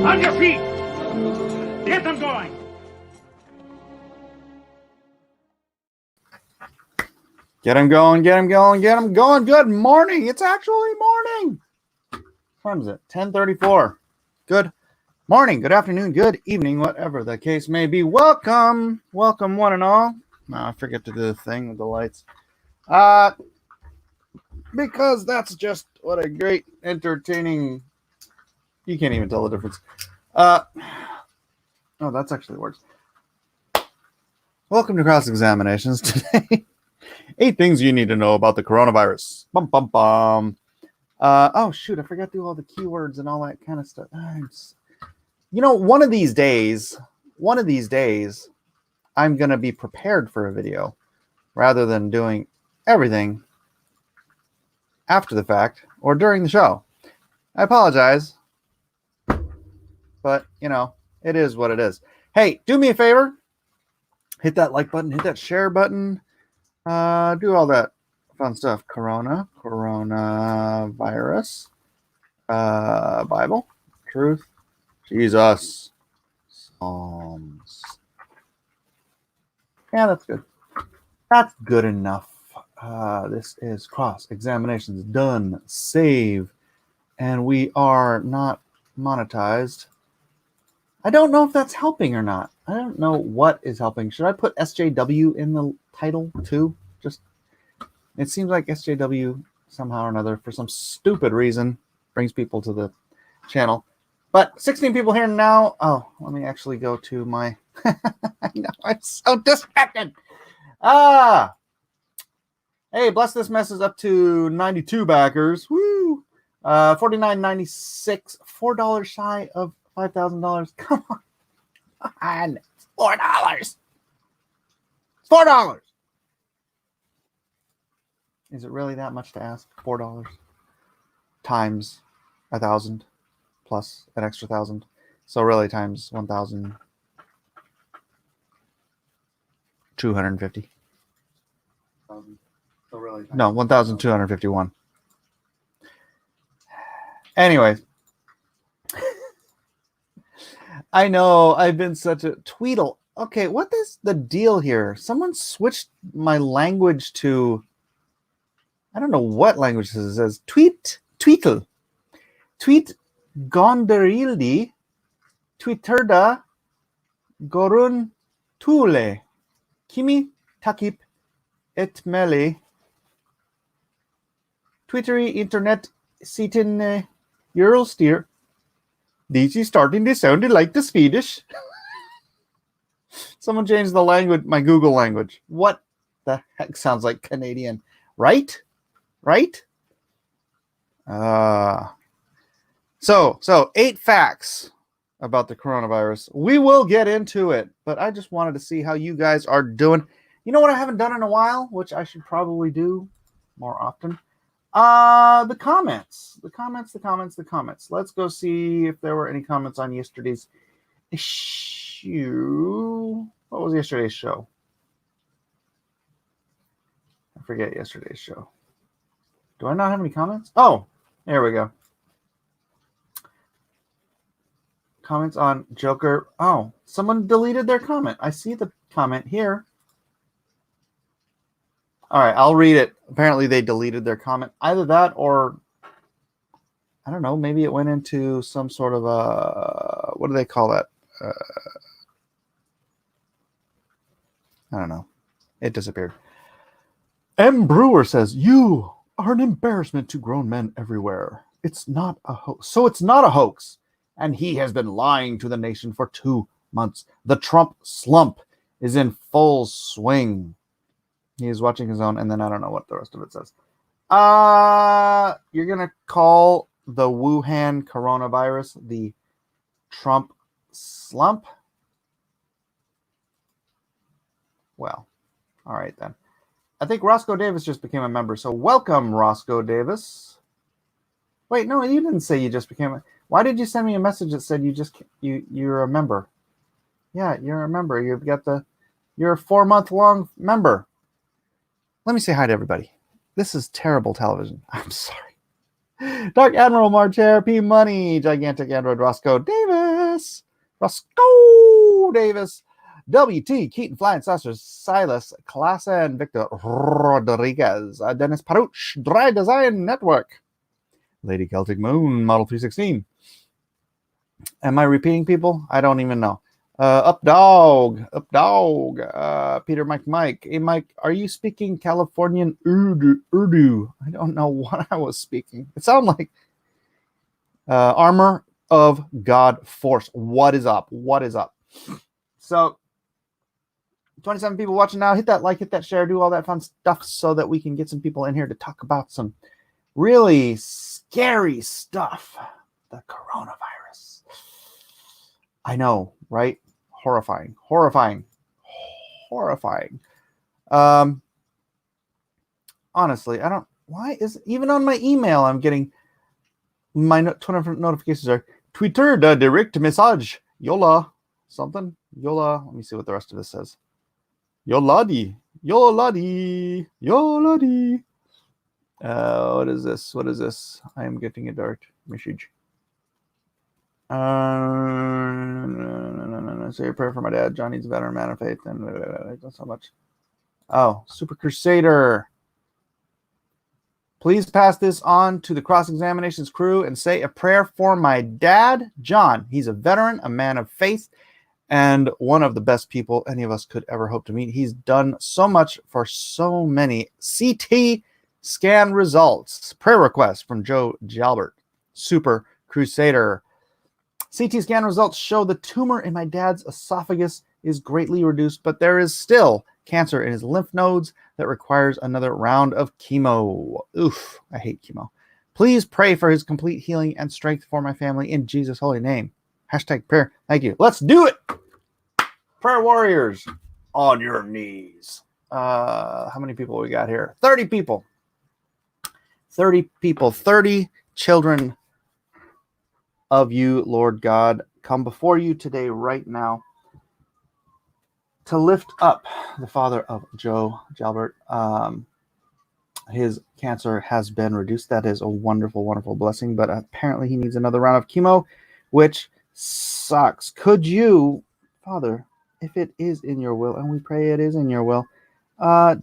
On your feet! Get them going! Get him going, get him going, get him going. Good morning. It's actually morning. What time is it? 10:34. Good morning, good afternoon, good evening, whatever the case may be. Welcome. Welcome, one and all. I forget to do the thing with the lights. Because that's just what a great, entertaining... You can't even tell the difference. Oh, that's actually works. Welcome to Cross Examinations today. 8 things you need to know about the coronavirus. Bum, bum, bum. Oh, shoot. I forgot to do all the keywords and all that kind of stuff. You know, one of these days, I'm going to be prepared for a video rather than doing everything after the fact or during the show. I apologize, but, you know, it is what it is. Hey, do me a favor. Hit that like button, hit that share button. Do all that fun stuff. Coronavirus, Bible, truth, Jesus, Psalms. Yeah, that's good. That's good enough. This is Cross Examinations done. Save. And we are not monetized. I don't know if that's helping or not. I don't know what is helping. Should I put SJW in the title too? Just, it seems like SJW somehow or another, for some stupid reason, brings people to the channel. But 16 people here now. Oh, let me actually go to my... I know, I'm so distracted. Hey, bless this mess is up to 92 backers. Woo! $49.96. $4 shy of $5,000. Come on. $4. $4. Is it really that much to ask? $4 times 1,000 plus an extra 1,000. So really times 1,250. So really no, 1,251. Anyways. I know I've been such a Tweedle. Okay, what is the deal here? Someone switched my language to, I don't know what language this is. It says tweetle. Tweet gonderildi twitterda gorun tule kimi takip etmeli twittery internet sitin Eurostir. These is starting to sound like the Swedish. Someone changed the language, my Google language. What the heck sounds like Canadian? Right? Right? So 8 facts about the coronavirus. We will get into it, but I just wanted to see how you guys are doing. You know what I haven't done in a while, which I should probably do more often? The comments. Let's go see if there were any comments on yesterday's issue. What was yesterday's show? I forget yesterday's show. Do I not have any comments? Oh, there we go. Comments on Joker. Oh, someone deleted their comment. I see the comment here. All right, I'll read it. Apparently, they deleted their comment. Either that or, I don't know, maybe it went into some sort of a, what do they call that? I don't know. It disappeared. M. Brewer says, you are an embarrassment to grown men everywhere. It's not a hoax. So it's not a hoax. And he has been lying to the nation for 2 months. The Trump slump is in full swing. He's watching his own, and then I don't know what the rest of it says. You're going to call the Wuhan coronavirus the Trump slump? Well, all right then. I think Roscoe Davis just became a member, so welcome, Roscoe Davis. Wait, no, you didn't say you just became a... Why did you send me a message that said you're a member? Yeah, you're a member. You've got you're a 4-month-long member. Let me say hi to everybody. This is terrible television. I'm sorry. Dark Admiral Marcher, P Money, Gigantic Android Roscoe Davis. Davis, Roscoe Davis, WT, Keaton Flying Saucers, Silas, Classa, and Victor Rodriguez, Dennis Paruch, Dry Design Network, Lady Celtic Moon, Model 316. Am I repeating people? I don't even know. Up dog, Peter Mike. Hey, Mike, are you speaking Californian Urdu? I don't know what I was speaking. It sounded like Armor of God Force. What is up? So, 27 people watching now. Hit that like, hit that share, do all that fun stuff so that we can get some people in here to talk about some really scary stuff. The coronavirus. I know, right? Horrifying. Honestly, I don't, why is, even on my email, I'm getting, my Twitter notifications are, Twitter, the direct message, Yola, something, Yola, let me see what the rest of this says. Yoladi. What is this? I am getting a dark message. Say a prayer for my dad. Johnny's a veteran man of faith, and so much. Oh, Super Crusader. Please pass this on to the Cross Examinations crew and say a prayer for my dad, John. He's a veteran, a man of faith, and one of the best people any of us could ever hope to meet. He's done so much for so many. CT scan results. Prayer request from Joe Jalbert. Super Crusader. CT scan results show the tumor in my dad's esophagus is greatly reduced, but there is still cancer in his lymph nodes that requires another round of chemo. Oof, I hate chemo. Please pray for his complete healing and strength for my family in Jesus' holy name. Hashtag prayer. Thank you. Let's do it. Prayer warriors on your knees. How many people we got here? 30 people. 30 people. 30 children of you, Lord God, come before you today, right now, to lift up the father of Joe Jalbert. His cancer has been reduced. That is a wonderful, wonderful blessing, but apparently he needs another round of chemo, which sucks. Could you, Father, if it is in your will, and we pray it is in your will,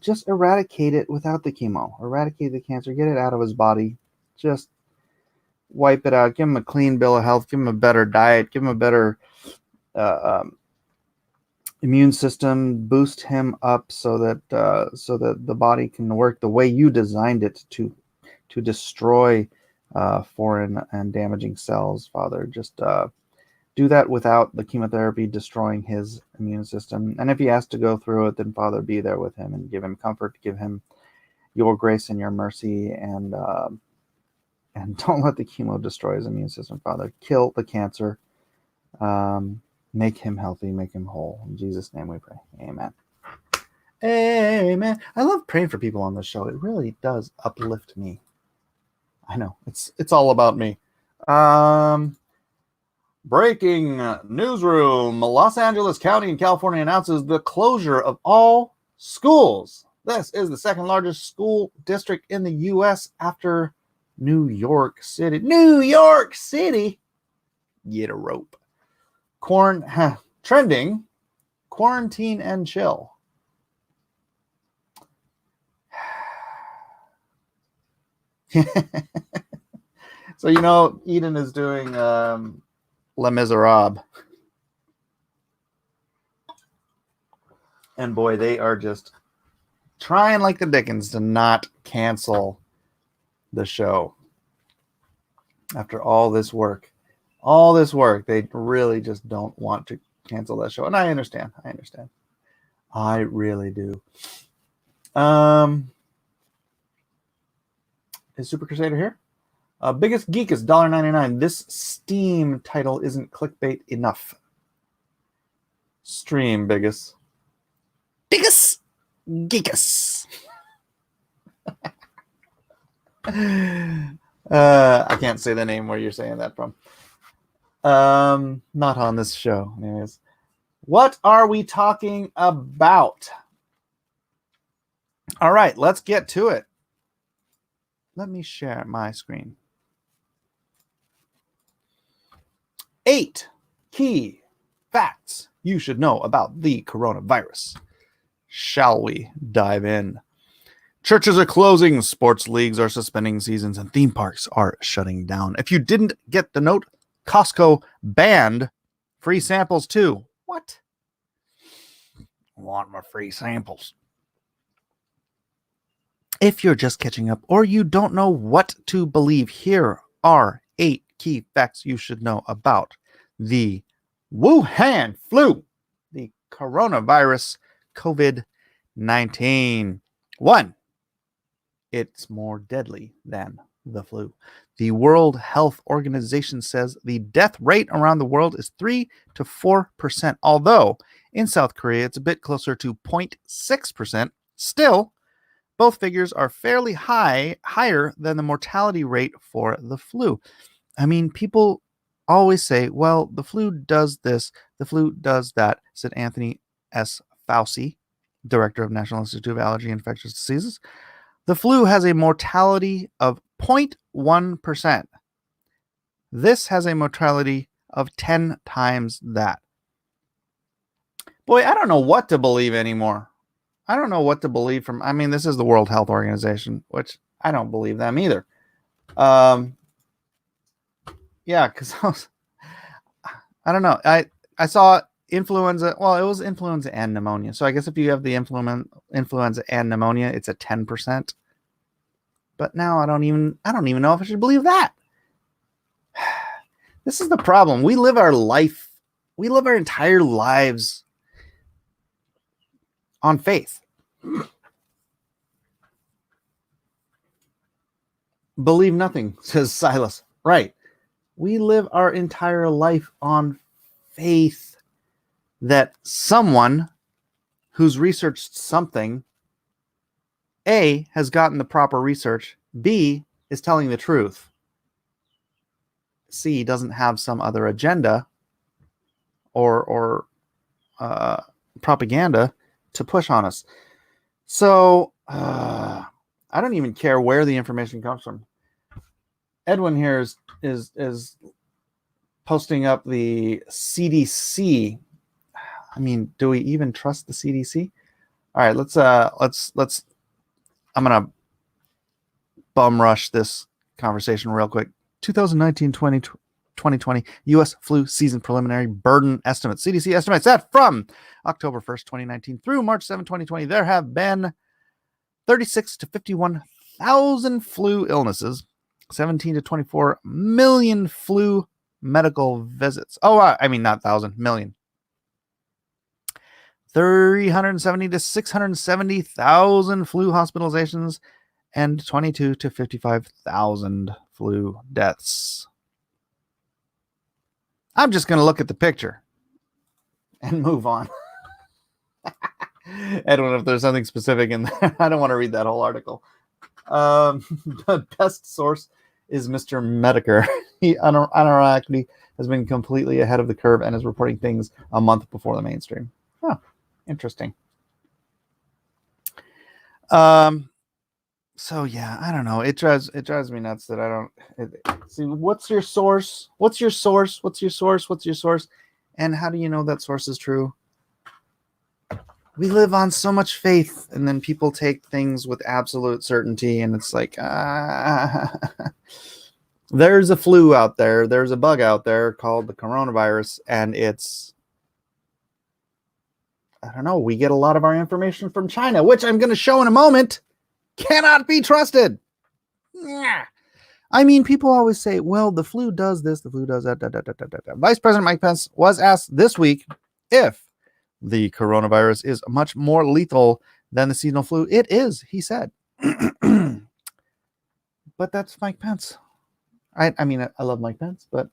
just eradicate it without the chemo. Eradicate the cancer, get it out of his body. Just wipe it out. Give him a clean bill of health. Give him a better diet. Give him a better immune system. Boost him up so that the body can work the way you designed it to destroy foreign and damaging cells. Father, just do that without the chemotherapy destroying his immune system. And if he has to go through it, then Father, be there with him and give him comfort. Give him your grace and your mercy, and don't let the chemo destroy his immune system, Father. Kill the cancer. Make him healthy. Make him whole. In Jesus' name we pray. Amen. Amen. I love praying for people on this show. It really does uplift me. I know. It's all about me. Breaking newsroom. Los Angeles County in California announces the closure of all schools. This is the second largest school district in the U.S. after New York City. Get a rope. Trending. Quarantine and chill. So, Eden is doing Les Miserables. And boy, they are just trying like the Dickens to not cancel the show. After all this work, they really just don't want to cancel that show. And I understand. I really do. Is Super Crusader here? Biggest Geek is $1.99. This Steam title isn't clickbait enough. Stream, Biggest Geekus. I can't say the name where you're saying that from. Not on this show. Anyways, what are we talking about? All right, let's get to it. Let me share my screen. 8 key facts you should know about the coronavirus. Shall we dive in? Churches are closing, sports leagues are suspending seasons, and theme parks are shutting down. If you didn't get the note, Costco banned free samples too. What? Want my free samples. If you're just catching up or you don't know what to believe, here are 8 key facts you should know about the Wuhan flu, the coronavirus COVID-19. 1. It's more deadly than the flu. The World Health Organization says the death rate around the world is 3 to 4%, although in South Korea it's a bit closer to 0.6%. Still, both figures are fairly higher than the mortality rate for the flu. I mean, people always say, well, the flu does this, the flu does that, said Anthony S. Fauci, director of National Institute of Allergy and Infectious Diseases. The flu has a mortality of 0.1%. This has a mortality of 10 times that. Boy, I don't know what to believe anymore. I don't know what to believe from. I mean, this is the World Health Organization, which I don't believe them either. Yeah, because I don't know. I saw influenza. Well, it was influenza and pneumonia. So I guess if you have the influenza and pneumonia, it's a 10%. But now I don't even know if I should believe that. This is the problem. We live our life. We live our entire lives on faith. Believe nothing, says Silas. Right. We live our entire life on faith that someone who's researched something, A, has gotten the proper research, B, is telling the truth, C, doesn't have some other agenda or propaganda to push on us. So I don't even care where the information comes from. Edwin here is posting up the CDC. I mean, do we even trust the CDC? All right, let's I'm gonna bum rush this conversation real quick. 2019-2020 U.S. flu season preliminary burden estimates. CDC estimates that from October 1st, 2019 through March 7, 2020, there have been 36 to 51,000 flu illnesses, 17 to 24 million flu medical visits. Oh, I mean, not thousand, million. 370 to 670,000 flu hospitalizations and 22 to 55,000 flu deaths. I'm just going to look at the picture and move on. Edwin, if there's something specific in there, I don't want to read that whole article. The best source is Mr. Medicare. He unironically has been completely ahead of the curve and is reporting things a month before the mainstream. Huh, interesting. So yeah, I don't know. It drives me nuts that I don't see. What's your source? What's your source? What's your source? What's your source? And how do you know that source is true? We live on so much faith, and then people take things with absolute certainty, and it's like, there's a flu out there, there's a bug out there called the coronavirus, and it's, I don't know, we get a lot of our information from China, which I'm going to show in a moment, cannot be trusted. I mean, people always say, well, the flu does this, the flu does that. Vice President Mike Pence was asked this week if the coronavirus is much more lethal than the seasonal flu. It is, he said. But that's Mike Pence. I mean, I love Mike Pence, but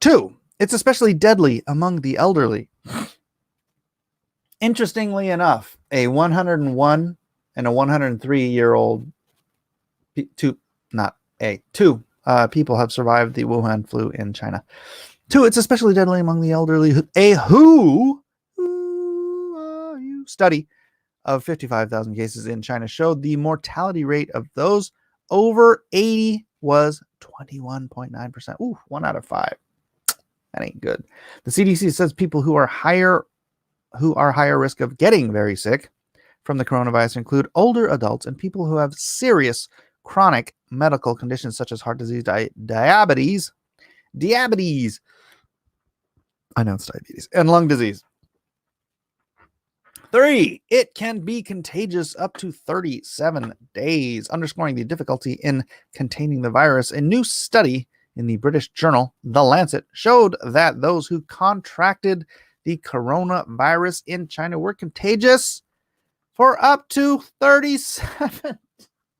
2, it's especially deadly among the elderly. Interestingly enough, a 101 and a 103-year-old, two people have survived the Wuhan flu in China. 2, it's especially deadly among the elderly. A WHO study of 55,000 cases in China showed the mortality rate of those over 80 was 21.9%. Ooh, 1 out of 5. That ain't good. The CDC says people who are higher risk of getting very sick from the coronavirus include older adults and people who have serious chronic medical conditions such as heart disease, diabetes. I know it's diabetes, and lung disease. 3, it can be contagious up to 37 days, underscoring the difficulty in containing the virus. A new study in the British journal, The Lancet, showed that those who contracted the coronavirus in China were contagious for up to 37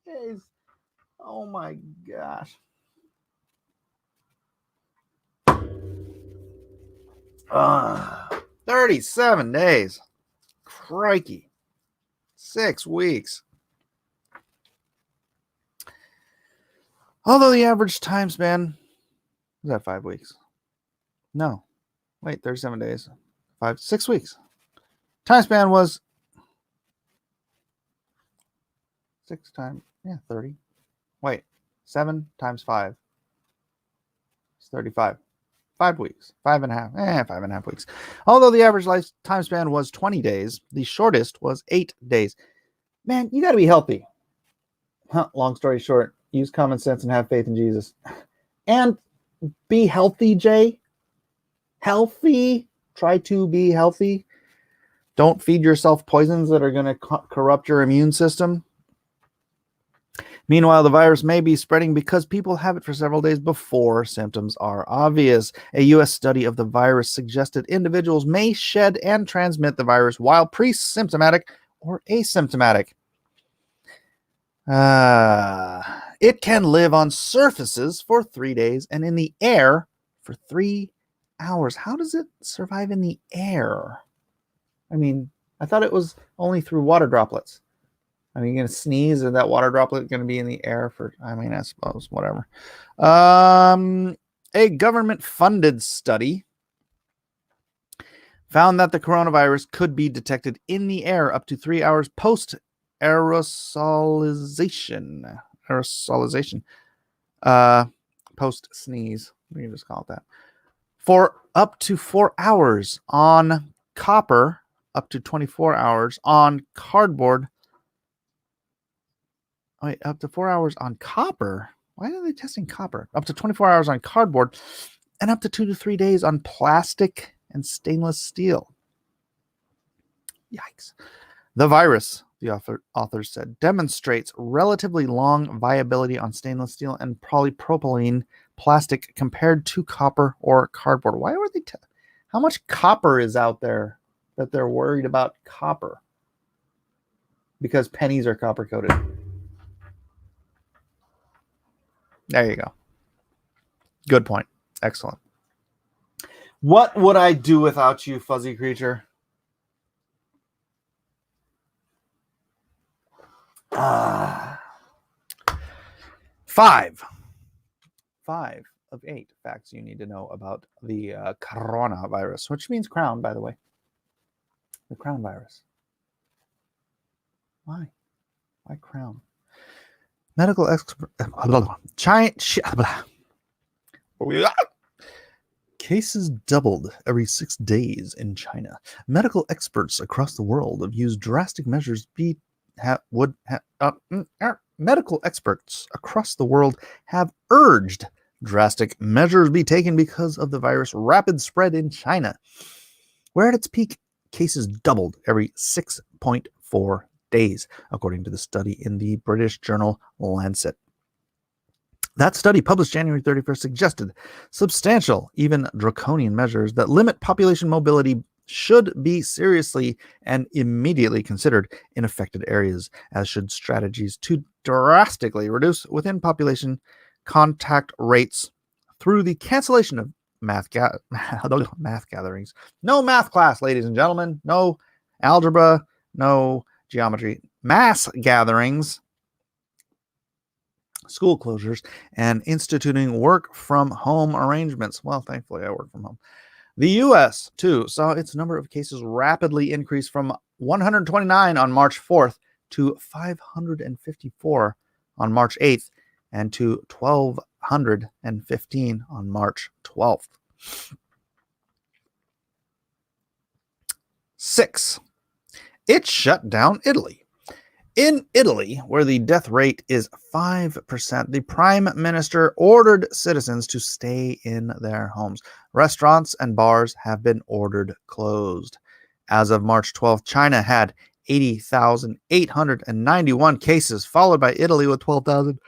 days. Oh my gosh. 37 days. Crikey. 6 weeks. Although the average time span was that 5 weeks? No. Wait, 37 days. 6 weeks. Time span was 6 times, 30. Wait, 7 times 5. It's 35. 5 weeks. 5.5. 5.5 weeks. Although the average life time span was 20 days, the shortest was 8 days. Man, you got to be healthy. Long story short, use common sense and have faith in Jesus. And be healthy, Jay. Healthy. Try to be healthy. Don't feed yourself poisons that are going to corrupt your immune system. Meanwhile, the virus may be spreading because people have it for several days before symptoms are obvious. A U.S. study of the virus suggested individuals may shed and transmit the virus while pre-symptomatic or asymptomatic. It can live on surfaces for 3 days and in the air for 3 hours. How does it survive in the air? I mean, I thought it was only through water droplets. I mean, you're going to sneeze and that water droplet is going to be in the air for, I suppose, whatever. A government-funded study found that the coronavirus could be detected in the air up to 3 hours post-aerosolization. Post-sneeze. We can just call it that. For up to 4 hours on copper, up to 24 hours on cardboard. Wait, up to 4 hours on copper? Why are they testing copper? Up to 24 hours on cardboard and up to 2 to 3 days on plastic and stainless steel. Yikes. The virus, the authors said, demonstrates relatively long viability on stainless steel and polypropylene plastic compared to copper or cardboard. Why are they how much copper is out there that they're worried about copper? Because pennies are copper coated. There you go. Good point. Excellent. What would I do without you, fuzzy creature? 5 of 8 facts you need to know about the coronavirus, which means crown, by the way. The crown virus. Why? Why crown? Medical expert. Cases doubled every 6 days in China. Medical experts across the world have used drastic measures. Medical experts across the world have urged drastic measures be taken because of the virus' rapid spread in China, where at its peak, cases doubled every 6.4 days, according to the study in the British journal Lancet. That study, published January 31st, suggested substantial, even draconian measures that limit population mobility should be seriously and immediately considered in affected areas, as should strategies to drastically reduce within population contact rates through the cancellation of math gatherings. No math class, ladies and gentlemen. No algebra, no geometry. Mass gatherings, school closures, and instituting work from home arrangements. Well, thankfully, I work from home. The U.S., too, saw its number of cases rapidly increase from 129 on March 4th to 554 on March 8th and to 515 on March 12th. 6. It shut down Italy. In Italy, where the death rate is 5%, the prime minister ordered citizens to stay in their homes. Restaurants and bars have been ordered closed. As of March 12th, China had 80,891 cases, followed by Italy with 12,000.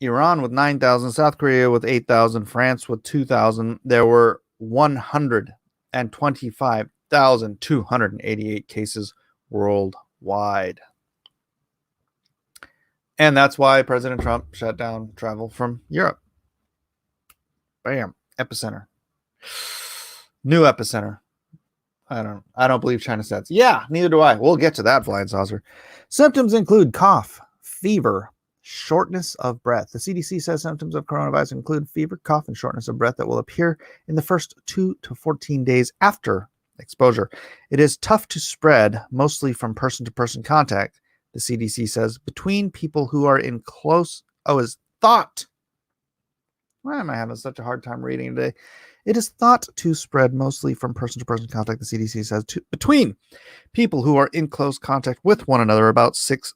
Iran with 9,000, South Korea with 8,000, France with 2,000. There were 125,288 cases worldwide. And that's why President Trump shut down travel from Europe. Bam. Epicenter. New epicenter. I don't believe China stats. Yeah, neither do I. We'll get to that, flying saucer. Symptoms include cough, fever, shortness of breath. The CDC says symptoms of coronavirus include fever, cough, and shortness of breath that will appear in the first 2 to 14 days after exposure. It is tough to spread, mostly from person-to-person contact, the CDC says, between people who are in close... is thought... Why am I having such a hard time reading today? It is thought to spread mostly from person-to-person contact, the CDC says, between people who are in close contact with one another about 6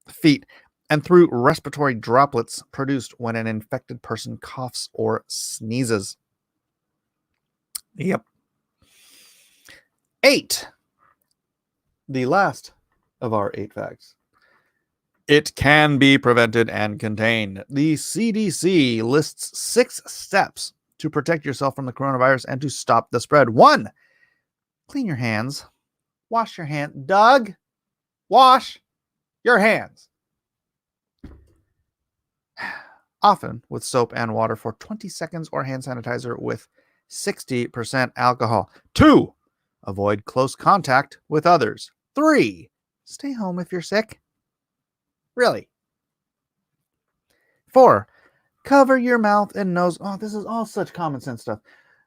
feet and through respiratory droplets produced when an infected person coughs or sneezes. Yep. 8. The last of our 8 facts. It can be prevented and contained. The CDC lists 6 steps to protect yourself from the coronavirus and to stop the spread. 1. Clean your hands. Wash your hands. Doug, wash your hands. Often with soap and water for 20 seconds or hand sanitizer with 60% alcohol. 2. Avoid close contact with others. 3. Stay home if you're sick. Really. 4. Cover your mouth and nose. Oh, this is all such common sense stuff.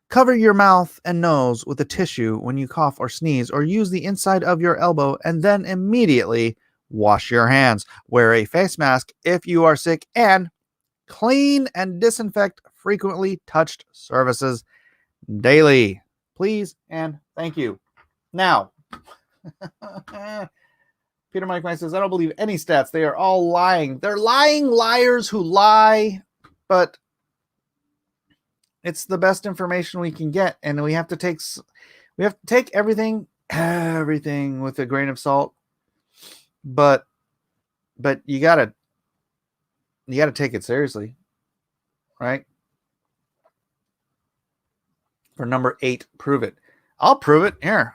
Cover your mouth and nose with a tissue when you cough or sneeze, or use the inside of your elbow and then immediately wash your hands. Wear a face mask if you are sick, and clean and disinfect frequently touched surfaces daily. Please and thank you. Now, Peter Mike Mike says, I don't believe any stats. They are all lying. They're lying liars who lie, but it's the best information we can get, and we have to take everything with a grain of salt. But you gotta take it seriously, right? For number 8, prove it. I'll prove it here.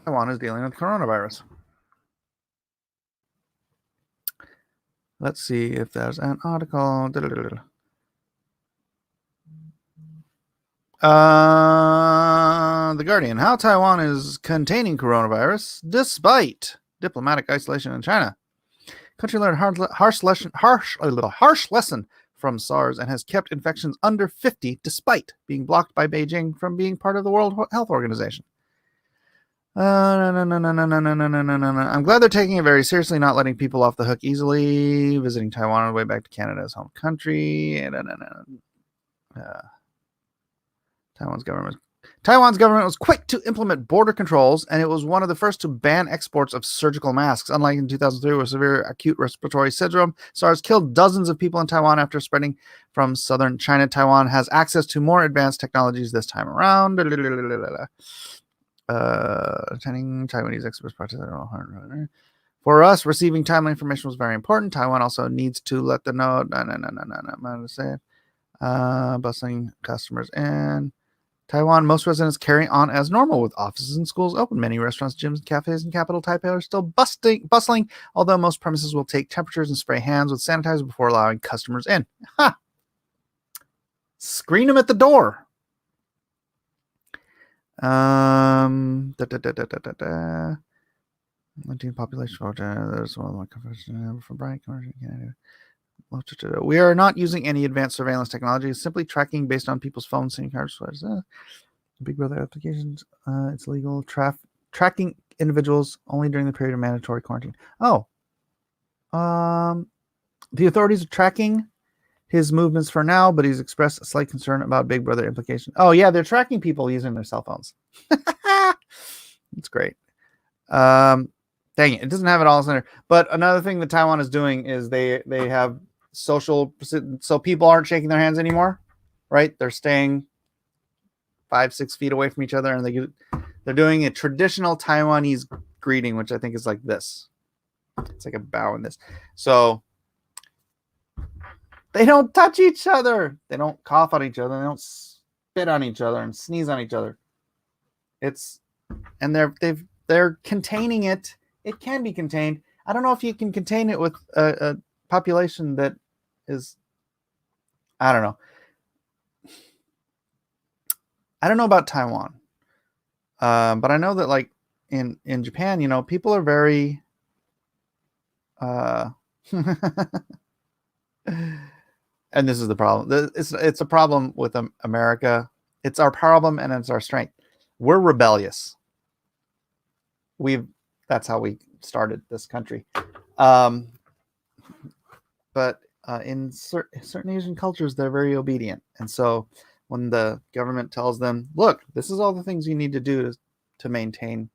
Taiwan is dealing with coronavirus. Let's see if there's an article. The Guardian. How Taiwan is containing coronavirus despite diplomatic isolation in China. Country learned harsh lesson from SARS and has kept infections under 50 despite being blocked by Beijing from being part of the World Health Organization. I'm glad they're taking it very seriously, not letting people off the hook easily. Visiting Taiwan on the way back to Canada's home country. Taiwan's government was quick to implement border controls, and it was one of the first to ban exports of surgical masks. Unlike in 2003 with severe acute respiratory syndrome, SARS killed dozens of people in Taiwan after spreading from southern China. Taiwan has access to more advanced technologies this time around. Attending Taiwanese experts for us, receiving timely information was very important. Taiwan also needs to let them know. Bustling customers in Taiwan. Most residents carry on as normal with offices and schools open. Many restaurants, gyms, and cafes in capital Taipei are still bustling, although most premises will take temperatures and spray hands with sanitizer before allowing customers in. Ha! Screen them at the door. Population. There's one of my confessions from Brian. We are not using any advanced surveillance technology. It's simply tracking based on people's phone SIM cards. Big Brother applications, it's legal. Tracking individuals only during the period of mandatory quarantine. Oh, the authorities are tracking his movements for now, but he's expressed a slight concern about Big Brother implication. Oh yeah, they're tracking people using their cell phones. It's great. Dang it doesn't have it all center. But another thing that Taiwan is doing is they have social, so people aren't shaking their hands anymore, right? They're staying 5-6 feet away from each other, and they're doing a traditional Taiwanese greeting, which I think is like this. It's like a bow in this. So they don't touch each other. They don't cough on each other. They don't spit on each other and sneeze on each other. They're containing it. It can be contained. I don't know if you can contain it with a population that is, I don't know. I don't know about Taiwan. But I know that like in Japan, you know, people are very and this is the problem. It's a problem with America. It's our problem and it's our strength. We're rebellious. That's how we started this country. But in certain Asian cultures, they're very obedient. And so when the government tells them, look, this is all the things you need to do to maintain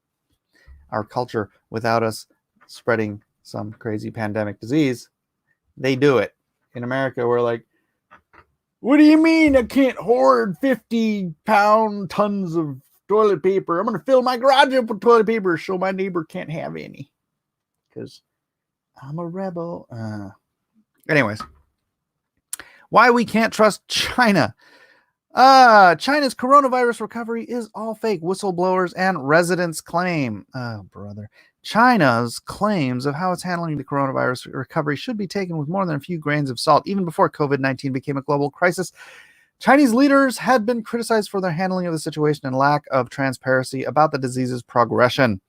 our culture without us spreading some crazy pandemic disease, they do it. In America, we're like, what do you mean I can't hoard 50-pound tons of toilet paper? I'm going to fill my garage up with toilet paper so my neighbor can't have any. Because I'm a rebel. Anyways, why we can't trust China. China's coronavirus recovery is all fake, whistleblowers and residents claim. Oh, brother. China's claims of how it's handling the coronavirus recovery should be taken with more than a few grains of salt. Even before COVID-19 became a global crisis, Chinese leaders had been criticized for their handling of the situation and lack of transparency about the disease's progression.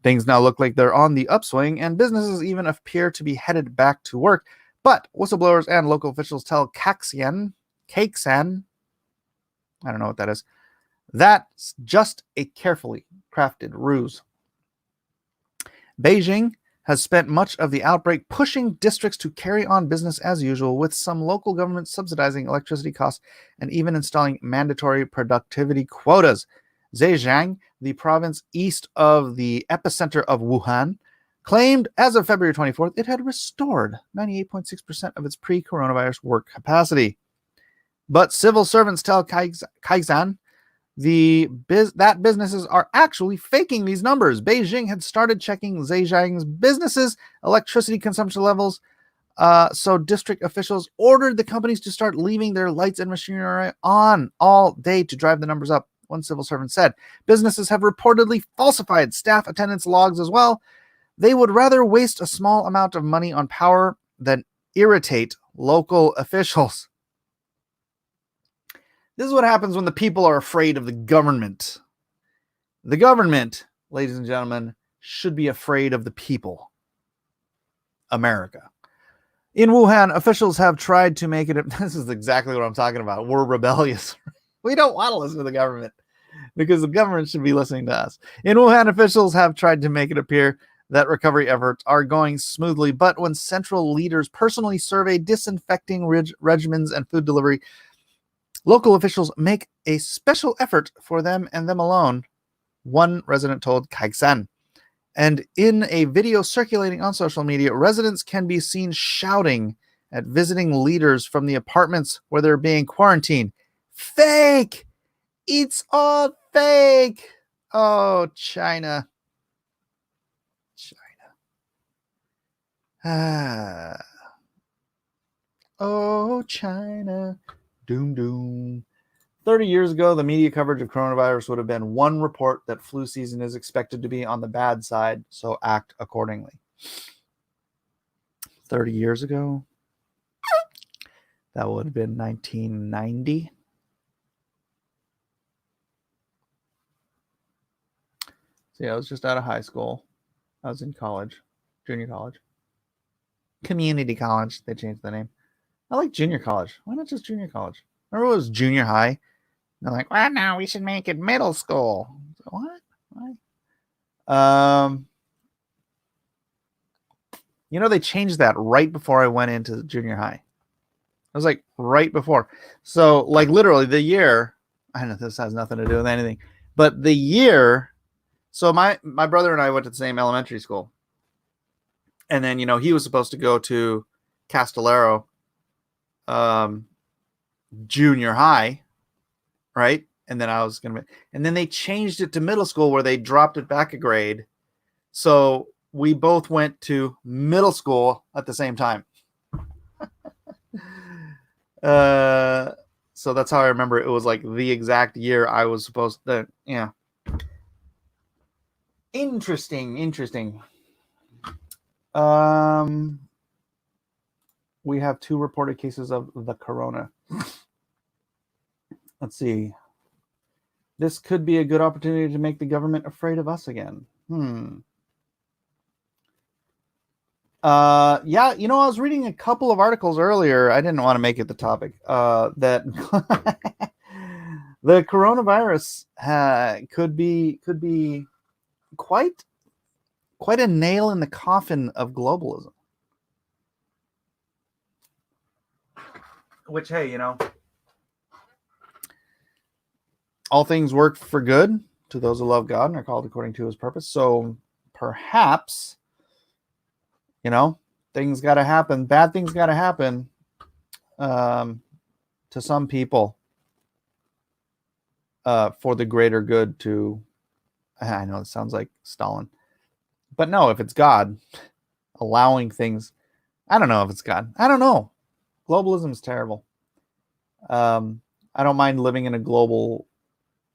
Things now look like they're on the upswing, and businesses even appear to be headed back to work. But whistleblowers and local officials tell Cakesan, I don't know what that is, that's just a carefully crafted ruse. Beijing has spent much of the outbreak pushing districts to carry on business as usual, with some local governments subsidizing electricity costs and even installing mandatory productivity quotas. Zhejiang, the province east of the epicenter of Wuhan, claimed as of February 24th it had restored 98.6% of its pre-coronavirus work capacity. But civil servants tell Kaizen that businesses are actually faking these numbers. Beijing had started checking Zhejiang's businesses' electricity consumption levels, so district officials ordered the companies to start leaving their lights and machinery on all day to drive the numbers up. One civil servant said, businesses have reportedly falsified staff attendance logs as well. They would rather waste a small amount of money on power than irritate local officials. This is what happens when the people are afraid of the government. The government, ladies and gentlemen, should be afraid of the people. America. In Wuhan, officials have tried to make it. This is exactly what I'm talking about. We're rebellious. We don't want to listen to the government because the government should be listening to us. In Wuhan, officials have tried to make it appear that recovery efforts are going smoothly, but when central leaders personally survey disinfecting regimens and food delivery, local officials make a special effort for them and them alone, one resident told Kaixan. And in a video circulating on social media, residents can be seen shouting at visiting leaders from the apartments where they're being quarantined. Fake! It's all fake! Oh, China. Oh, China. Doom, doom. 30 years ago, the media coverage of coronavirus would have been one report that flu season is expected to be on the bad side, so act accordingly. 30 years ago? That would have been 1990. See, I was just out of high school. I was in college, junior college. Community college, they changed the name. I like junior college. Why not just junior college? Remember it was junior high? They're like, well, now we should make it middle school. What? You know, they changed that right before I went into junior high. It was like right before. So like literally the year, I know this has nothing to do with anything, but the year, so my brother and I went to the same elementary school. And then, you know, he was supposed to go to Castellaro junior high, right? And then I was going to, and then they changed it to middle school where they dropped it back a grade. So we both went to middle school at the same time. So that's how I remember it was like the exact year I was supposed to, yeah. Interesting. We have 2 reported cases of the corona. Let's see. This could be a good opportunity to make the government afraid of us again. Yeah, you know, I was reading a couple of articles earlier. I didn't want to make it the topic. That the coronavirus could be quite a nail in the coffin of globalism. Which, hey, you know, all things work for good to those who love God and are called according to his purpose. So perhaps, you know, things got to happen. Bad things got to happen to some people for the greater good to, I know it sounds like Stalin, but no, if it's God allowing things, I don't know if it's God. I don't know. Globalism is terrible. I don't mind living in a global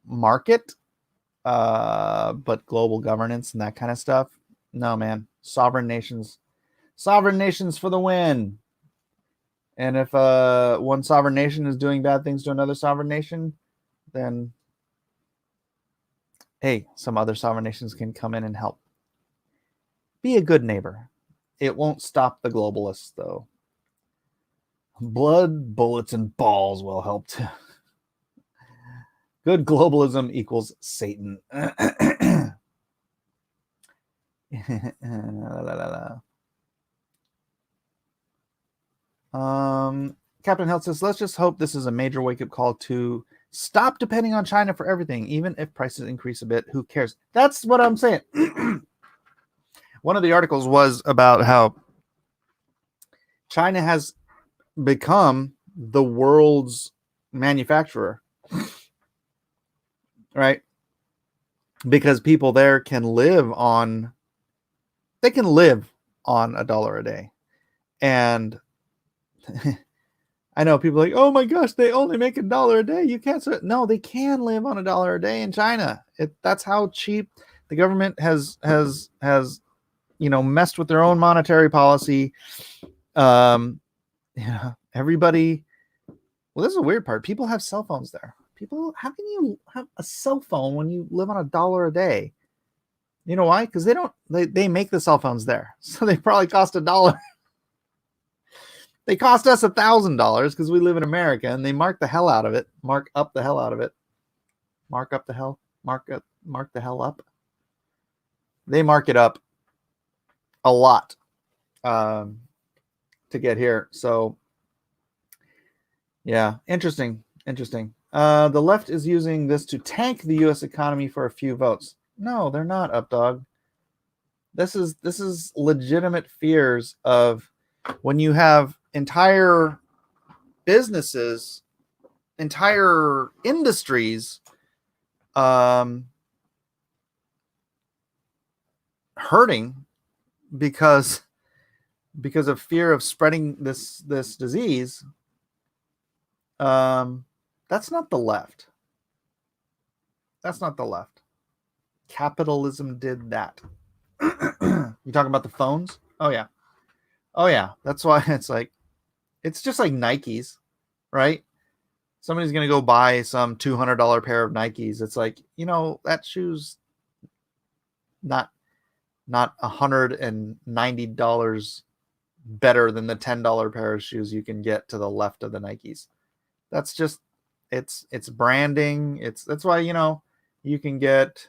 market, but global governance and that kind of stuff, no, man. Sovereign nations for the win. And if one sovereign nation is doing bad things to another sovereign nation, then hey, some other sovereign nations can come in and help. Be a good neighbor. It won't stop the globalists, though. Blood, bullets, and balls will help too. Good globalism equals Satan. Captain Health says, let's just hope this is a major wake-up call to stop depending on China for everything. Even if prices increase a bit, who cares? That's what I'm saying. One of the articles was about how China has become the world's manufacturer, right? Because people there can live on $1 a day. And I know people are like, oh my gosh, they only make $1 a day. You can't. No, they can live on $1 a day in China. That's how cheap the government has you know, messed with their own monetary policy. Yeah, everybody. Well, this is a weird part. People have cell phones there. People, how can you have a cell phone when you live on $1 a day? You know why? Because they make the cell phones there, so they probably cost $1. They cost us $1,000 because we live in America, and they mark the hell out of it. Mark up the hell out of it. Mark the hell up. They mark it up a lot to get here. So yeah, interesting. The left is using this to tank the U.S. economy for a few votes. No, they're not, Updog. This is legitimate fears of when you have entire businesses, entire industries hurting because of fear of spreading this disease. That's not the left. Capitalism did that. You talking about the phones? Oh yeah. That's why it's just like Nikes, right? Somebody's gonna go buy some $200 pair of Nikes. It's like, you know, that shoe's not $190 better than the $10 pair of shoes you can get to the left of the Nikes. That's just It's branding. That's why, you can get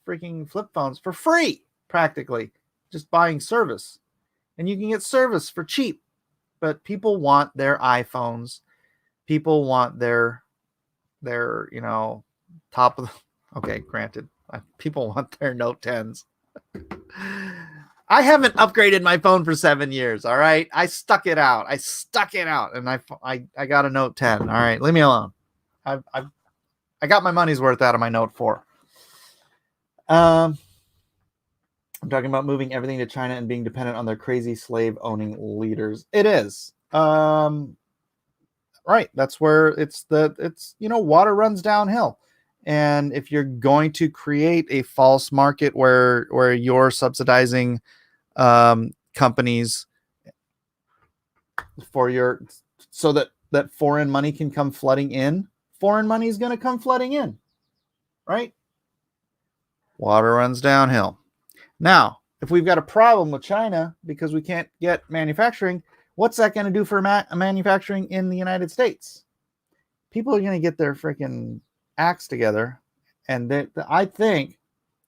freaking flip phones for free, practically, just buying service. And you can get service for cheap. But people want their iPhones. People want their top of the, okay, granted, people want their Note 10s. I haven't upgraded my phone for 7 years. All right. I stuck it out. And I got a Note 10. All right. Leave me alone. I got my money's worth out of my Note 4. I'm talking about moving everything to China and being dependent on their crazy slave owning leaders. It is. Right. That's where it's water runs downhill. And if you're going to create a false market where you're subsidizing companies so that foreign money can come flooding in, foreign money is going to come flooding in, right? Water runs downhill. Now, if we've got a problem with China because we can't get manufacturing, what's that going to do for manufacturing in the United States? People are going to get their freaking acts together. And I think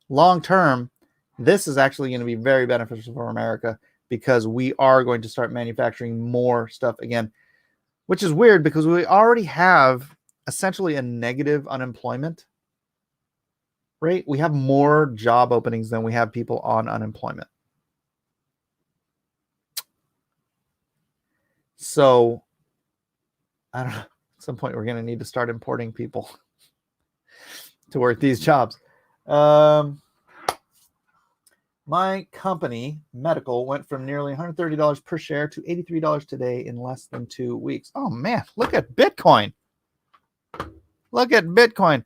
long term, this is actually going to be very beneficial for America because we are going to start manufacturing more stuff again, which is weird because we already have essentially a negative unemployment rate. We have more job openings than we have people on unemployment. So I don't know. At some point, we're going to need to start importing people to work these jobs. My company, Medical, went from nearly $130 per share to $83 today in less than 2 weeks. Oh, man. Look at Bitcoin. Look at Bitcoin.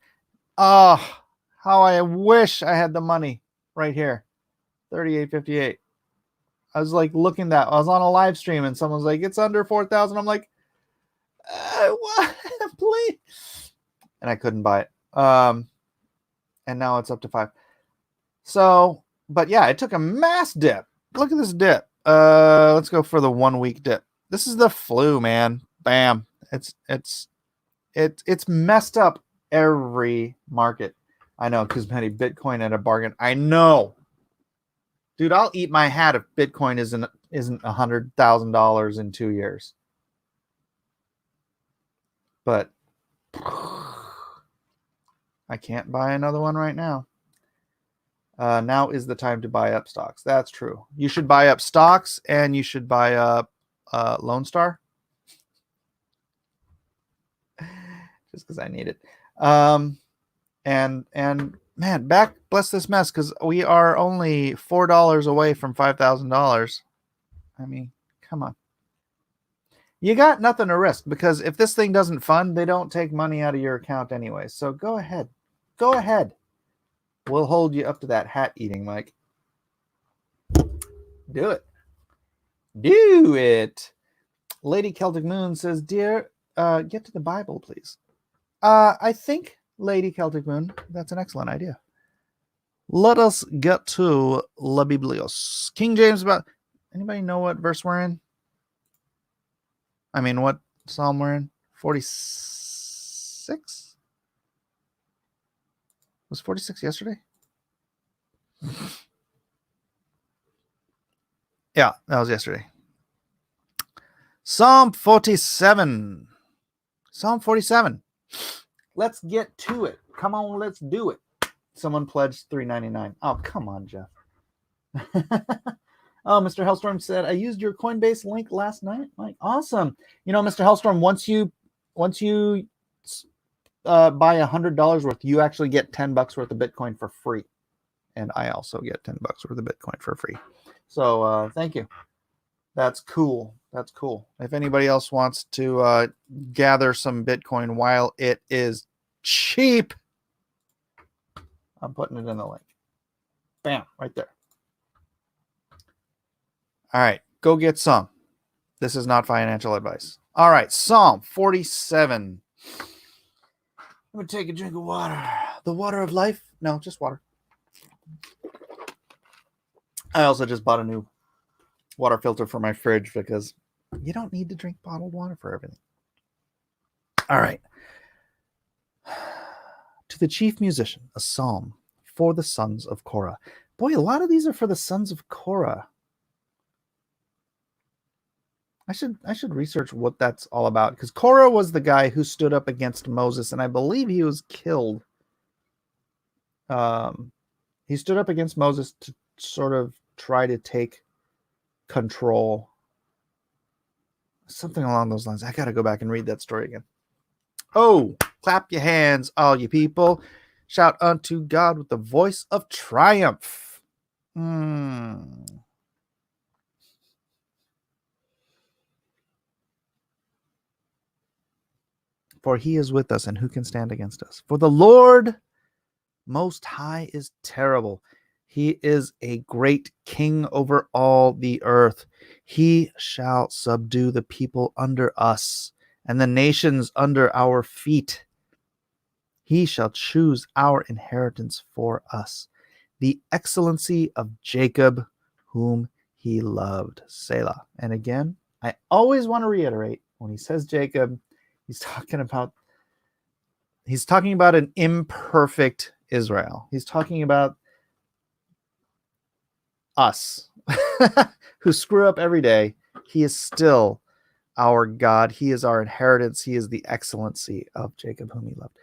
Oh, how I wish I had the money right here. 38.58. I was like looking that. I was on a live stream and someone's like, it's under 4,000. I'm like, what? Please. And I couldn't buy it. And now it's up to 5. So, but yeah, it took a mass dip. Look at this dip. Let's go for the 1 week dip. This is the flu, man. Bam. It's messed up every market. I know, because many Bitcoin at a bargain. I know. Dude, I'll eat my hat if Bitcoin isn't $100,000 in 2 years. But I can't buy another one right now. Now is the time to buy up stocks. That's true. You should buy up stocks and you should buy up Lone Star. Just because I need it. And man, bless this mess, because we are only $4 away from $5,000. I mean, come on. You got nothing to risk, because if this thing doesn't fund, they don't take money out of your account anyway. So go ahead. Go ahead. We'll hold you up to that hat eating, Mike. Do it. Do it. Lady Celtic Moon says, dear, get to the Bible, please. I think, Lady Celtic Moon, that's an excellent idea. Let us get to La Biblios. King James, anybody know what verse we're in? I mean, what psalm we're in? 46? Was 46 yesterday? Yeah, that was yesterday. Psalm 47. Psalm 47. Let's get to it. Come on, let's do it. Someone pledged $3.99. Oh, come on, Jeff. Oh, Mr. Hellstorm said, I used your Coinbase link last night. Like, awesome. You know, Mr. Hellstorm, once you buy $100 worth, you actually get $10 worth of Bitcoin for free. And I also get $10 worth of Bitcoin for free. So thank you. That's cool. That's cool. If anybody else wants to gather some Bitcoin while it is cheap, I'm putting it in the link. Bam, right there. All right, go get some. This is not financial advice. All right, Psalm 47. I'm going to take a drink of water. The water of life? No, just water. I also just bought a new water filter for my fridge because You don't need to drink bottled water for everything. All right. To the chief musician, a psalm for the sons of Korah. Boy, a lot of these are for the sons of Korah. I should research what that's all about, because Korah was the guy who stood up against Moses, and I believe he was killed. He stood up against Moses to sort of try to take control. Something along those lines. I got to go back and read that story again. Oh, clap your hands, all you people. Shout unto God with the voice of triumph. For he is with us, and who can stand against us? For the Lord Most High is terrible. He is a great king over all the earth. He shall subdue the people under us, and the nations under our feet. He shall choose our inheritance for us, the excellency of Jacob, whom he loved. Selah. And again, I always want to reiterate, when he says Jacob, he's talking about an imperfect Israel. He's talking about us who screw up every day. He is still our God. He is our inheritance. He is the excellency of Jacob, whom he loved.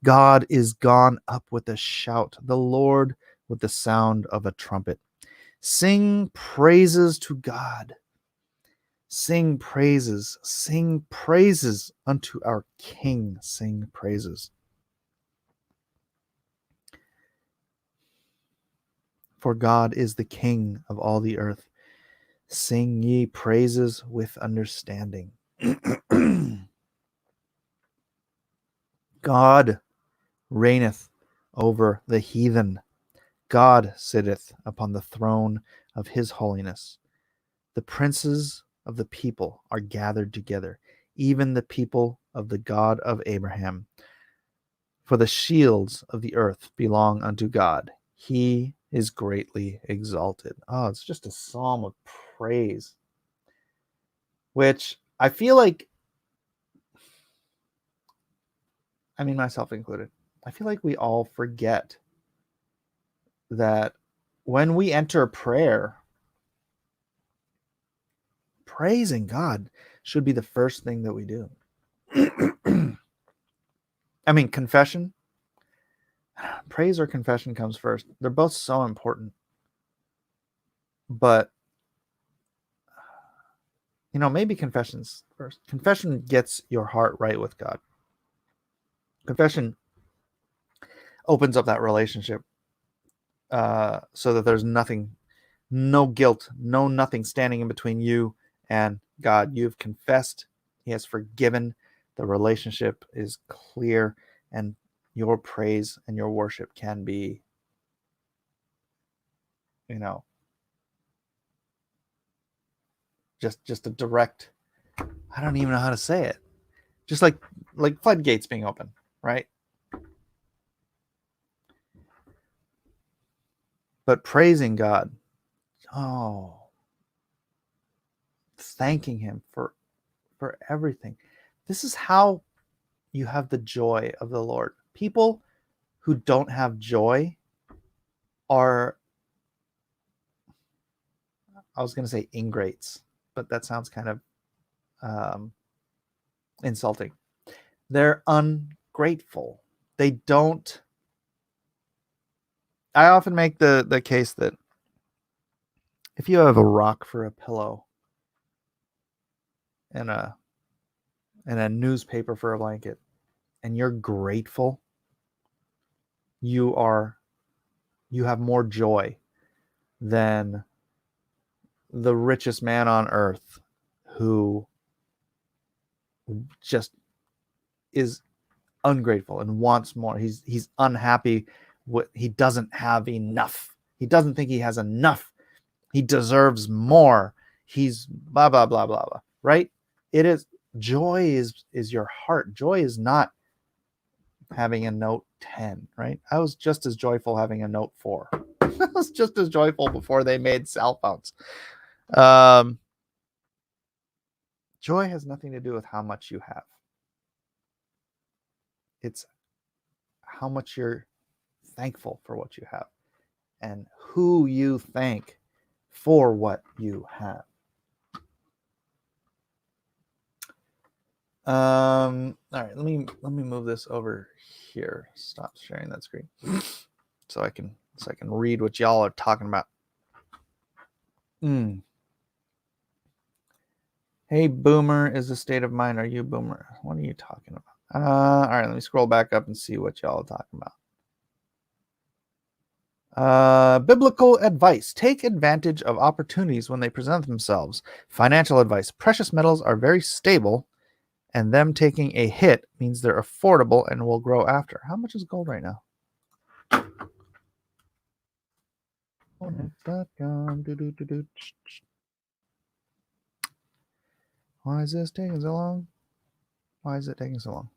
God is gone up with a shout, the Lord with the sound of a trumpet. Sing praises to God. Sing praises unto our King. Sing praises. For God is the King of all the earth. Sing ye praises with understanding. God reigneth over the heathen. God sitteth upon the throne of his holiness. The princes of the people are gathered together, even the people of the God of Abraham. For the shields of the earth belong unto God. He is greatly exalted. Oh, it's just a psalm of praise, which I feel like, I mean, myself included, I feel like we all forget that when we enter prayer, praising God should be the first thing that we do. I mean, confession, praise or confession comes first. They're both so important. But, maybe confession's first. Confession gets your heart right with God. Confession opens up that relationship so that there's nothing, no guilt, no nothing standing in between you and God. You've confessed. He has forgiven. The relationship is clear, and your praise and your worship can be, just a direct, I don't even know how to say it. Just like floodgates being open, right? But praising God, thanking him for everything. This is how you have the joy of the Lord. People who don't have joy are, I was going to say ingrates, but that sounds kind of insulting. They're ungrateful. They don't. I often make the case that if you have a rock for a pillow and a newspaper for a blanket, and you're grateful, you have more joy than the richest man on earth who just is ungrateful and wants more. He's unhappy. He doesn't have enough. He doesn't think he has enough. He deserves more. He's blah blah blah blah blah. Right? It is joy is your heart. Joy is not having a Note 10. Right? I was just as joyful having a Note 4. I was just as joyful before they made cell phones. Joy has nothing to do with how much you have. It's how much you're thankful for what you have and who you thank for what you have. All right, let me move this over here. Stop sharing that screen so I can read what y'all are talking about. Hey, boomer is a state of mind. Are you boomer? What are you talking about? All right, let me scroll back up and see what y'all are talking about. Biblical advice. Take advantage of opportunities when they present themselves. Financial advice. Precious metals are very stable, and them taking a hit means they're affordable and will grow after. How much is gold right now? Why is this taking so long? Why is it taking so long?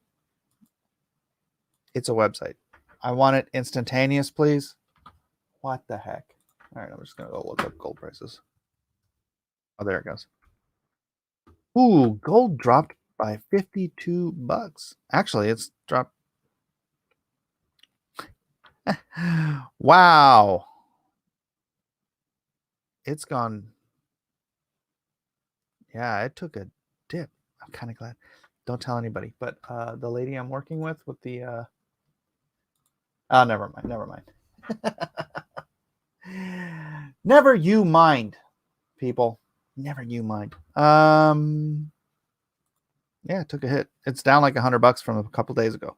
It's a website. I want it instantaneous, please. What the heck? All right, I'm just going to go look up gold prices. Oh, there it goes. Ooh, gold dropped by $52. Actually, it's dropped. Wow. It's gone. Yeah, it took a dip. I'm kind of glad. Don't tell anybody. But the lady I'm working with the oh, never mind. Never you mind, people. Never you mind. Yeah, it took a hit. It's down like $100 from a couple days ago.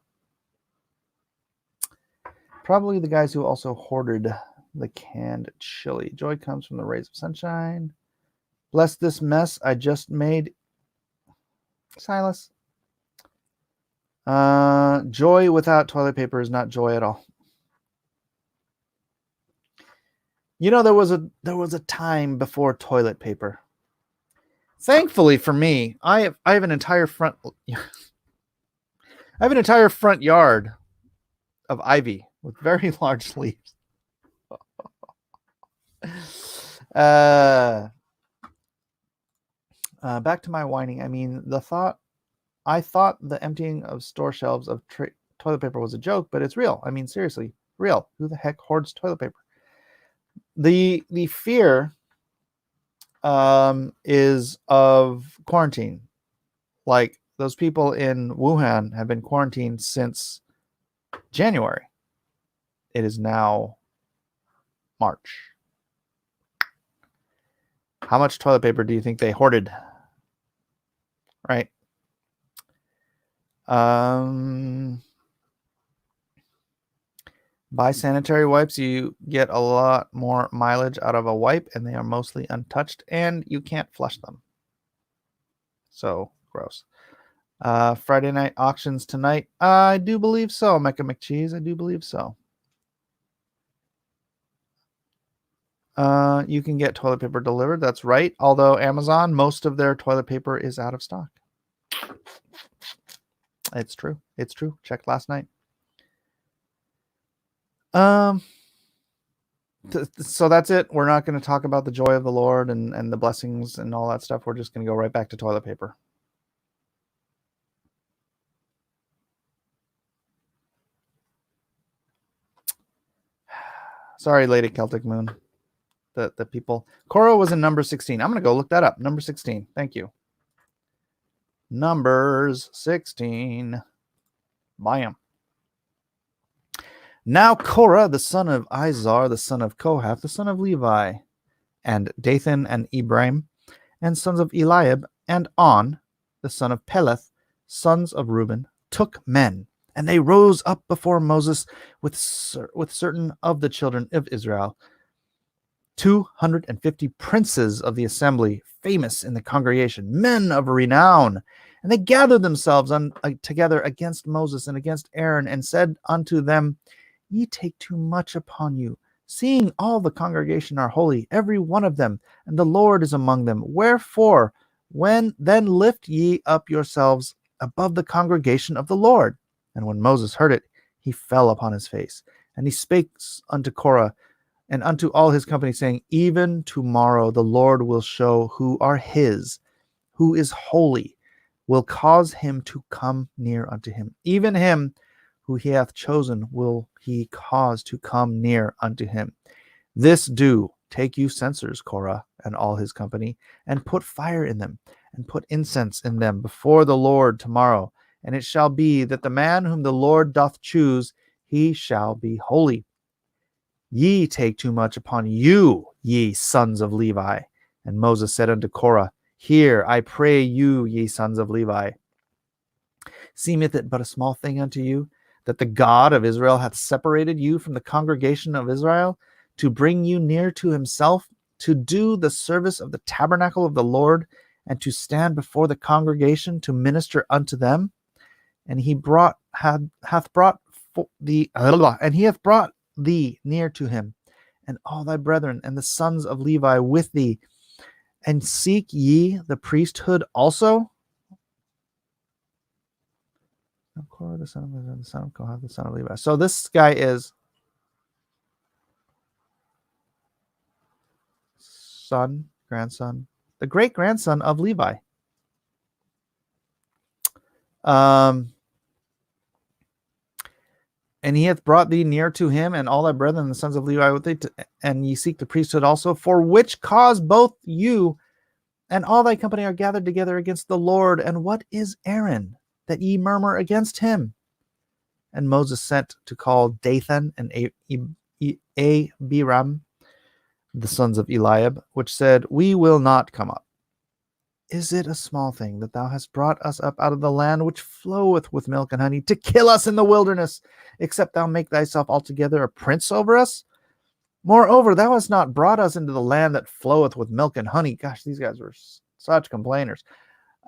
Probably the guys who also hoarded the canned chili. Joy comes from the rays of sunshine. Bless this mess I just made. Silas. Joy without toilet paper is not joy at all. You know, there was a time before toilet paper. Thankfully for me, I have an entire front yard of ivy with very large leaves. Back to my whining. I mean, I thought the emptying of store shelves of toilet paper was a joke, but it's real. I mean, seriously, real. Who the heck hoards toilet paper? The fear is of quarantine. Like those people in Wuhan have been quarantined since January. It is now March. How much toilet paper do you think they hoarded? Right. Buy sanitary wipes. You get a lot more mileage out of a wipe, and they are mostly untouched, and you can't flush them. So gross. Friday night auctions tonight. I do believe so, Mecca McCheese. I do believe so. You can get toilet paper delivered. That's right. Although Amazon, most of their toilet paper is out of stock. It's true. It's true. Checked last night. So that's it. We're not going to talk about the joy of the Lord and the blessings and all that stuff. We're just going to go right back to toilet paper. Sorry, Lady Celtic Moon. The people. Korah was in number 16. I'm going to go look that up. Number 16. Thank you. Numbers 16. Bam. Now Korah, the son of Izhar, the son of Kohath, the son of Levi, and Dathan and Ibrahim, and sons of Eliab, and On, the son of Peleth, sons of Reuben, took men, and they rose up before Moses with certain of the children of Israel, 250 princes of the assembly, famous in the congregation, men of renown. And they gathered themselves together against Moses and against Aaron, and said unto them, Ye take too much upon you, seeing all the congregation are holy, every one of them, and the Lord is among them. Wherefore, then lift ye up yourselves above the congregation of the Lord. And when Moses heard it, he fell upon his face. And he spake unto Korah and unto all his company, saying, Even tomorrow the Lord will show who are his, who is holy will cause him to come near unto him. Even him who he hath chosen will he cause to come near unto him. This do, take you censers, Korah and all his company, and put fire in them, and put incense in them before the Lord tomorrow. And it shall be that the man whom the Lord doth choose, he shall be holy. Ye take too much upon you, ye sons of Levi. And Moses said unto Korah, Hear, I pray you, ye sons of Levi. Seemeth it but a small thing unto you, that the God of Israel hath separated you from the congregation of Israel, to bring you near to himself, to do the service of the tabernacle of the Lord, and to stand before the congregation to minister unto them? And he hath brought thee near to him, and all thy brethren and the sons of Levi with thee. And seek ye the priesthood also? Korah, the son of Kohath, the son of Levi. So this guy is grandson, the great grandson of Levi. And he hath brought thee near to him, and all thy brethren, the sons of Levi, with thee, and ye seek the priesthood also, for which cause both you and all thy company are gathered together against the Lord. And what is Aaron, that ye murmur against him? And Moses sent to call Dathan and Abiram, the sons of Eliab, which said, We will not come up. Is it a small thing that thou hast brought us up out of the land which floweth with milk and honey, to kill us in the wilderness, except thou make thyself altogether a prince over us? Moreover, thou hast not brought us into the land that floweth with milk and honey. Gosh, these guys were such complainers.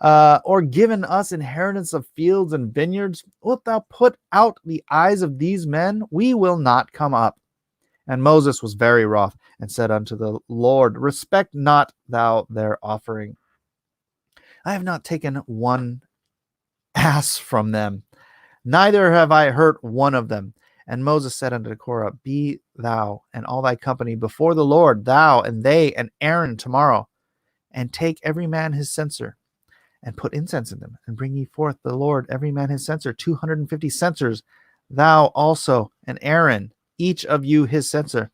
Or given us inheritance of fields and vineyards. Wilt thou put out the eyes of these men? We will not come up. And Moses was very wroth, and said unto the Lord, Respect not thou their offering. I have not taken one ass from them, neither have I hurt one of them. And Moses said unto Korah, Be thou and all thy company before the Lord, thou and they and Aaron tomorrow, and take every man his censer, and put incense in them, and bring ye forth the Lord every man his censer, 250 censers, thou also and Aaron, each of you his censer.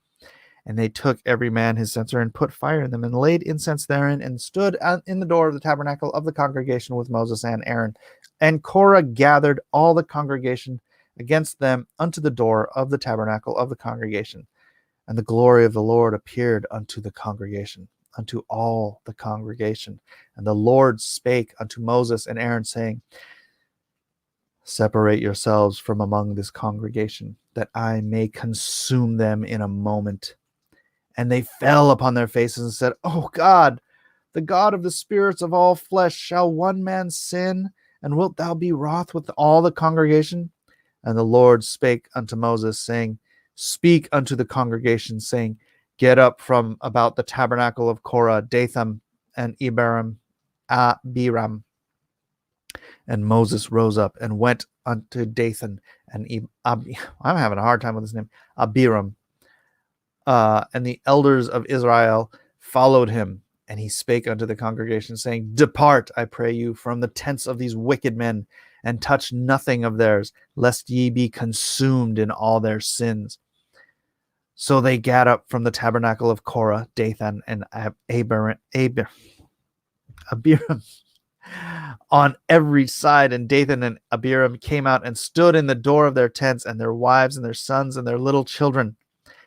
And they took every man his censer, and put fire in them, and laid incense therein, and stood in the door of the tabernacle of the congregation with Moses and Aaron. And Korah gathered all the congregation against them unto the door of the tabernacle of the congregation. And the glory of the Lord appeared unto the congregation, unto all the congregation. And the Lord spake unto Moses and Aaron, saying, Separate yourselves from among this congregation, that I may consume them in a moment. And they fell upon their faces and said, O God, the God of the spirits of all flesh, shall one man sin? And wilt thou be wroth with all the congregation? And the Lord spake unto Moses, saying, Speak unto the congregation, saying, Get up from about the tabernacle of Korah, Dathan and Abiram. And Moses rose up and went unto Dathan and I'm having a hard time with his name, Abiram. And the elders of Israel followed him. And he spake unto the congregation, saying, Depart, I pray you, from the tents of these wicked men, and touch nothing of theirs, lest ye be consumed in all their sins. So they gat up from the tabernacle of Korah, Dathan, and Abiram on every side. And Dathan and Abiram came out and stood in the door of their tents, and their wives and their sons and their little children.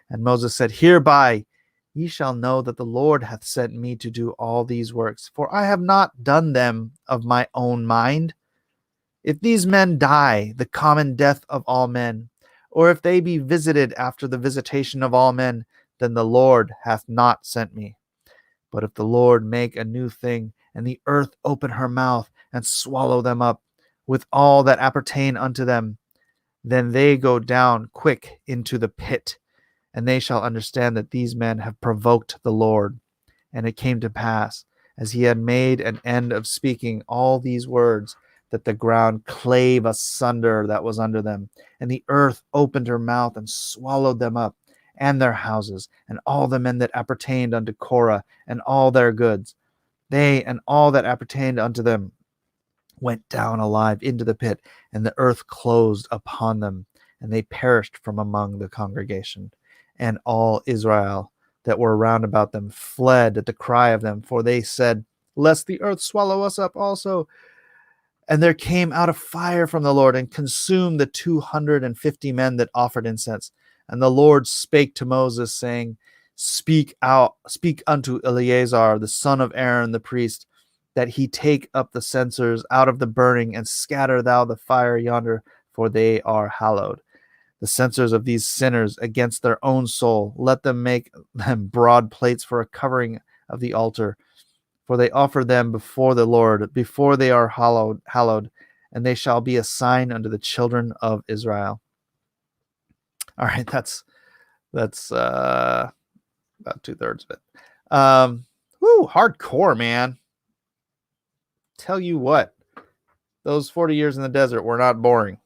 And Moses said, Hereby ye shall know that the Lord hath sent me to do all these works, for I have not done them of my own mind. If these men die the common death of all men, or if they be visited after the visitation of all men, then the Lord hath not sent me. But if the Lord make a new thing, and the earth open her mouth, and swallow them up, with all that appertain unto them, then they go down quick into the pit, and they shall understand that these men have provoked the Lord. And it came to pass, as he had made an end of speaking all these words, that the ground clave asunder that was under them, and the earth opened her mouth and swallowed them up, and their houses, and all the men that appertained unto Korah, and all their goods. They and all that appertained unto them went down alive into the pit, and the earth closed upon them, and they perished from among the congregation. And all Israel that were round about them fled at the cry of them, for they said, lest the earth swallow us up also. And there came out a fire from the Lord and consumed the 250 men that offered incense. And the Lord spake to Moses, saying, speak unto Eleazar, the son of Aaron the priest, that he take up the censers out of the burning, and scatter thou the fire yonder, for they are hallowed. The censers of these sinners against their own soul, let them make them broad plates for a covering of the altar, for they offer them before the Lord, before they are hallowed, and they shall be a sign unto the children of Israel. All right, that's about 2/3 of it. Hardcore, man. Tell you what, those 40 years in the desert were not boring.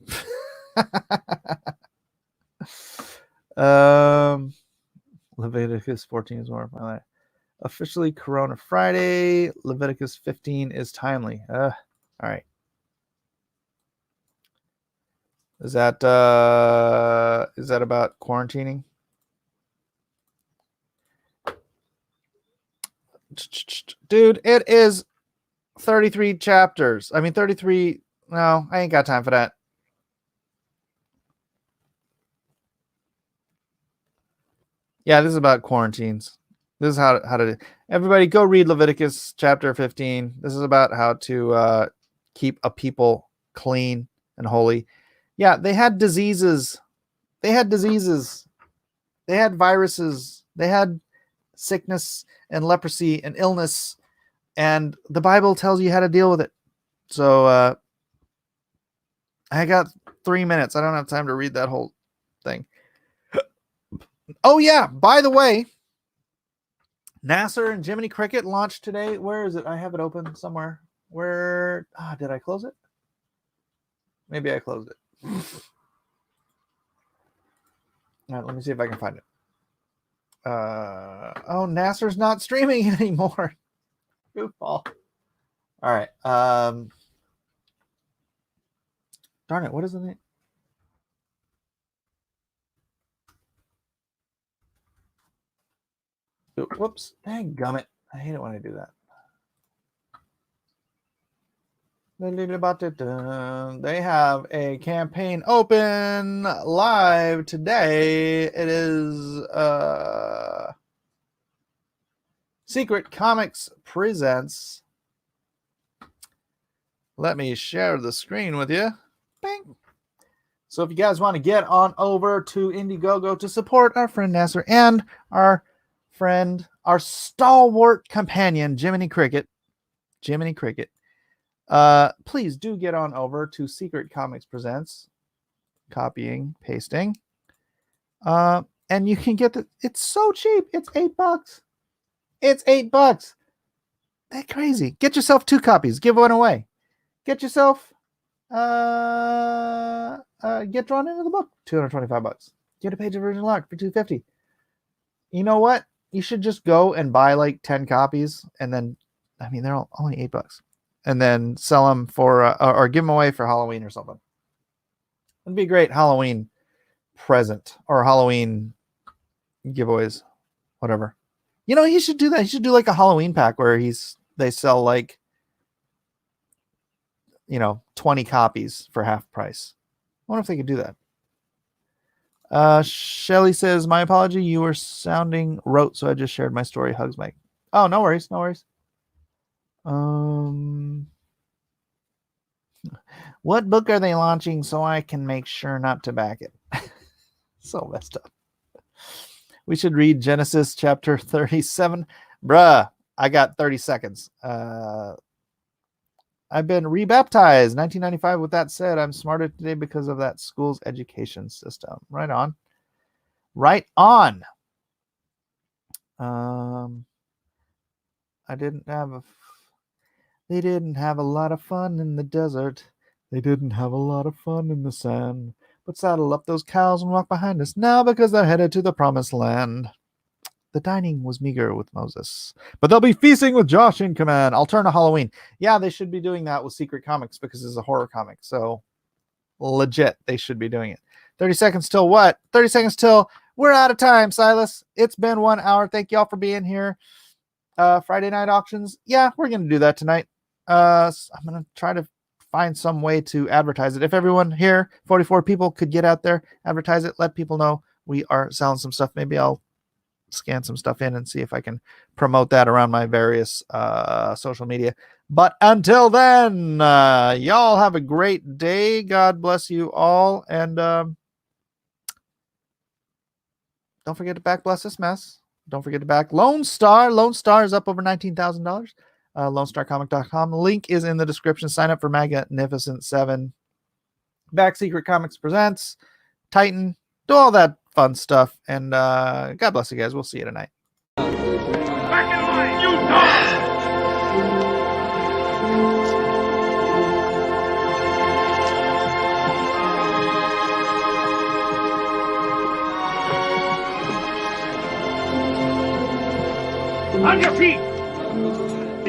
Leviticus 14 is more my life. Officially Corona Friday. Leviticus 15 is timely. All right. Is that about quarantining? Dude, it is 33 chapters. I mean 33. No, I ain't got time for that. Yeah, this is about quarantines. This is how to everybody go read Leviticus chapter 15. This is about how to keep a people clean and holy. Yeah, they had diseases. They had viruses. They had sickness and leprosy and illness, and the Bible tells you how to deal with it. So I got 3 minutes. I don't have time to read that whole thing. Oh yeah, by the way, NASA and Jiminy Cricket launched today. Where is it? I have it open somewhere. Where did I close it? Maybe I closed it. All right, let me see if I can find it. NASA's not streaming anymore. Goofball. All right. Darn it, what is the name? Whoops. Dang gummit. I hate it when I do that. They have a campaign open live today. It is Secret Comics Presents. Let me share the screen with you. Bang. So if you guys want to get on over to Indiegogo to support our friend Nasser and our friend, our stalwart companion, Jiminy Cricket, please do get on over to Secret Comics Presents. Copying, pasting. And you can get it's so cheap. It's $8. It's $8. That's crazy. Get yourself 2 copies. Give one away. Get yourself get drawn into the book. $225. Get a page of original art for $250. You know what? You should just go and buy like 10 copies, and then they're only $8, and then sell them for or give them away for Halloween or something. It'd be a great Halloween present or Halloween giveaways, whatever. You know, he should do that. He should do like a Halloween pack where they sell like 20 copies for half price. I wonder if they could do that. Shelly says, my apology, you were sounding rote, so I just shared my story. Hugs, Mike. Oh, no worries. What book are they launching so I can make sure not to back it? So messed up. We should read Genesis chapter 37. Bruh, I got 30 seconds. I've been rebaptized 1995. With that said, I'm smarter today because of that school's education system. Right on. They didn't have a lot of fun in the desert. They didn't have a lot of fun in the sand. But saddle up those cows and walk behind us now because they're headed to the promised land. The dining was meager with Moses, but they'll be feasting with Josh in command. I'll turn to Halloween. Yeah, they should be doing that with Secret Comics because it's a horror comic. So legit, they should be doing it. 30 seconds till what? 30 seconds till we're out of time, Silas. It's been 1 hour. Thank y'all for being here. Friday night auctions. Yeah, we're going to do that tonight. I'm going to try to find some way to advertise it. If everyone here, 44 people, could get out there, advertise it, let people know we are selling some stuff. Maybe I'll scan some stuff in and see if I can promote that around my various social media. But until then, y'all have a great day. God bless you all. And don't forget to back Bless This Mess. Don't forget to back Lone Star. Lone Star is up over $19,000. LoneStarComic.com. Link is in the description. Sign up for Magnificent 7. Back Secret Comics Presents. Titan. Do all that fun stuff. And God bless you guys. We'll see you tonight. Back in line, you dog! On your feet!